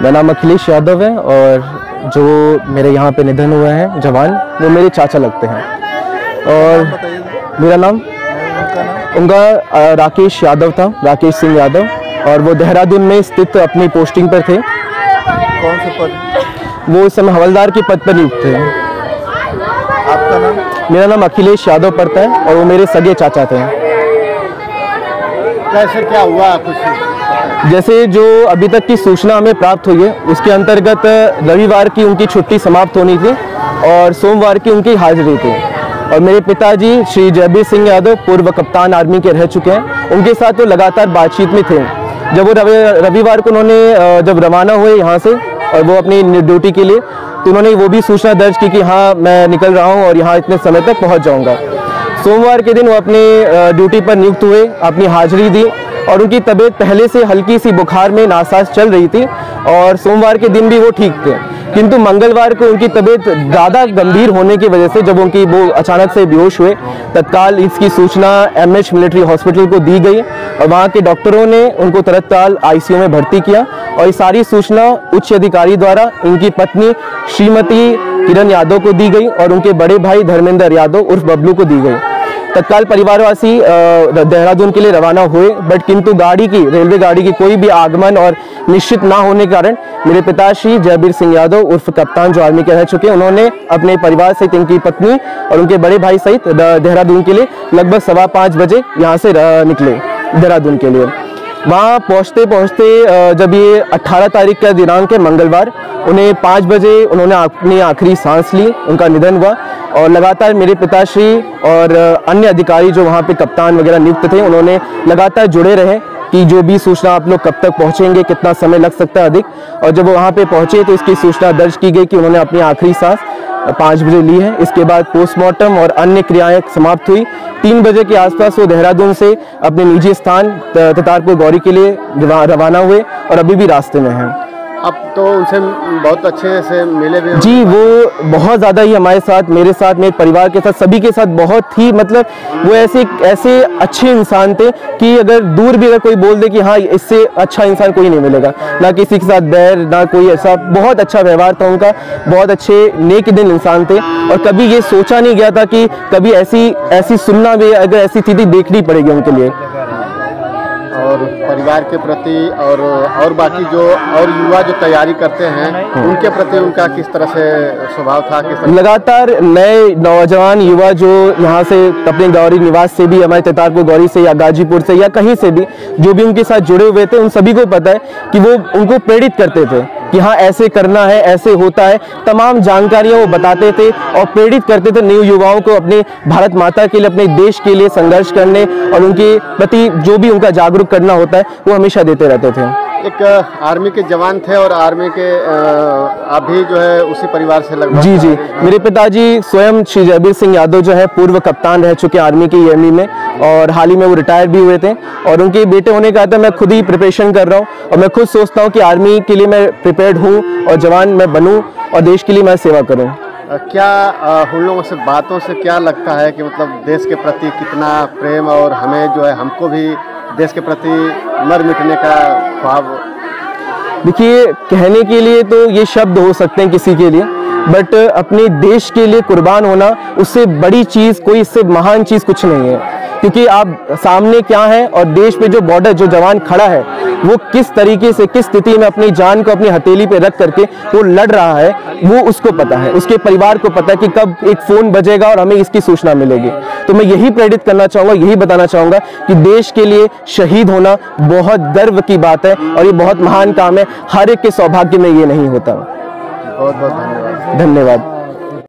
मेरा नाम अखिलेश यादव है और जो मेरे यहाँ पे निधन हुए हैं जवान, वो मेरे चाचा लगते हैं। और मेरा नाम उनका राकेश यादव था, राकेश सिंह यादव, और वो देहरादून में स्थित अपनी पोस्टिंग पर थे। कौन से पद? वो इस समय हवलदार के पद पर नियुक्त थे। आपका नाम? मेरा नाम अखिलेश यादव पड़ता है और वो मेरे सगे चाचा थे। कैसे क्या हुआ कुछ? जैसे जो अभी तक की सूचना हमें प्राप्त हुई है उसके अंतर्गत रविवार की उनकी छुट्टी समाप्त होनी थी और सोमवार की उनकी हाजिरी थी। और मेरे पिताजी श्री जयबीर सिंह यादव पूर्व कप्तान आर्मी के रह चुके हैं, उनके साथ वो लगातार बातचीत में थे। जब वो रविवार को उन्होंने जब रवाना हुए यहाँ से और वो अपनी ड्यूटी के लिए, तो उन्होंने वो भी सूचना दर्ज की कि हाँ मैं निकल रहा हूँ और यहाँ इतने समय तक पहुँच जाऊँगा। सोमवार के दिन वो अपने ड्यूटी पर नियुक्त हुए, अपनी हाजिरी दी और उनकी तबीयत पहले से हल्की सी बुखार में नासाज चल रही थी और सोमवार के दिन भी वो ठीक थे। किंतु मंगलवार को उनकी तबीयत ज़्यादा गंभीर होने की वजह से जब वो अचानक से बेहोश हुए, तत्काल इसकी सूचना MH मिलिट्री हॉस्पिटल को दी गई और वहाँ के डॉक्टरों ने उनको तत्काल ICU में भर्ती किया। और ये सारी सूचना उच्च अधिकारी द्वारा इनकी पत्नी श्रीमती किरण यादव को दी गई और उनके बड़े भाई धर्मेंद्र यादव उर्फ बबलू को दी गई। तत्काल परिवारवासी देहरादून के लिए रवाना हुए, बट किंतु रेलवे गाड़ी की कोई भी आगमन और निश्चित ना होने के कारण मेरे पिताश्री जयबीर सिंह यादव उर्फ कप्तान जो आर्मी के रह चुके हैं, उन्होंने अपने परिवार सहित इनकी पत्नी और उनके बड़े भाई सहित देहरादून के लिए लगभग 5:15 बजे यहाँ से निकले देहरादून के लिए। वहाँ पहुँचते पहुँचते जब ये 18 तारीख का दिनांक है मंगलवार, उन्हें 5 बजे उन्होंने अपनी आखिरी सांस ली, उनका निधन हुआ। और लगातार मेरे पिताश्री और अन्य अधिकारी जो वहाँ पे कप्तान वगैरह नियुक्त थे, उन्होंने लगातार जुड़े रहे कि जो भी सूचना आप लोग कब तक पहुँचेंगे, कितना समय लग सकता है अधिक। और जब वो वहाँ पे पहुँचे तो इसकी सूचना दर्ज की गई कि उन्होंने अपनी आखिरी सांस 5 बजे ली है। इसके बाद पोस्टमार्टम और अन्य क्रियाएं समाप्त हुई। 3 बजे के आसपास वो देहरादून से अपने निजी स्थान ततारपुर गौरी के लिए रवाना हुए और अभी भी रास्ते में हैं। अब तो उनसे बहुत अच्छे से मिले भी? जी, वो बहुत ज़्यादा ही हमारे साथ, मेरे साथ, मेरे परिवार के साथ, सभी के साथ बहुत ही, मतलब वो ऐसे अच्छे इंसान थे कि अगर दूर भी अगर कोई बोल दे कि हाँ इससे अच्छा इंसान कोई नहीं मिलेगा, ना किसी के साथ बैर, ना कोई ऐसा, बहुत अच्छा व्यवहार था उनका, बहुत अच्छे नेक दिल इंसान थे। और कभी ये सोचा नहीं गया था कि कभी ऐसी सुनना भी, अगर ऐसी स्थिति देखनी पड़ेगी उनके लिए। और परिवार के प्रति और बाकी जो और युवा जो तैयारी करते हैं उनके प्रति उनका किस तरह से स्वभाव था? लगातार नए नौजवान युवा जो यहाँ से अपने गौरी निवास से भी, हमारे ततारपुर गौरी से या गाजीपुर से या कहीं से भी जो भी उनके साथ जुड़े हुए थे, उन सभी को पता है कि वो उनको प्रेरित करते थे कि हाँ ऐसे करना है, ऐसे होता है। तमाम जानकारियाँ वो बताते थे और प्रेरित करते थे नए युवाओं को अपने भारत माता के लिए, अपने देश के लिए संघर्ष करने और उनके प्रति जो भी उनका जागरूक करना होता है वो हमेशा देते रहते थे। एक आर्मी के जवान थे और आर्मी के आप भी जो है उसी परिवार से लगभग? जी, मेरे पिताजी स्वयं श्री जयबीर सिंह यादव जो है पूर्व कप्तान रह चुके आर्मी की EME में और हाल ही में वो रिटायर भी हुए थे। और उनके बेटे होने का था, मैं खुद ही प्रिपरेशन कर रहा हूँ और मैं खुद सोचता हूँ कि आर्मी के लिए मैं प्रिपेयर्ड हूँ और जवान मैं बनूँ और देश के लिए मैं सेवा करूँ। क्या उन लोगों से बातों से क्या लगता है कि मतलब देश के प्रति कितना प्रेम और हमें जो है हमको भी देश के प्रति मर मिटने का भाव? देखिए, कहने के लिए तो ये शब्द हो सकते हैं किसी के लिए, बट अपने देश के लिए कुर्बान होना, उससे बड़ी चीज़ कोई, इससे महान चीज़ कुछ नहीं है। क्योंकि आप सामने क्या है और देश पे जो बॉर्डर जो जवान खड़ा है वो किस तरीके से, किस स्थिति में अपनी जान को अपनी हथेली पे रख करके वो लड़ रहा है, वो उसको पता है, उसके परिवार को पता है कि कब एक फ़ोन बजेगा और हमें इसकी सूचना मिलेगी। तो मैं यही प्रेरित करना चाहूँगा, यही बताना चाहूँगा कि देश के लिए शहीद होना बहुत गर्व की बात है और ये बहुत महान काम है। हर एक के सौभाग्य में ये नहीं होता। बहुत बहुत धन्यवाद। धन्यवाद।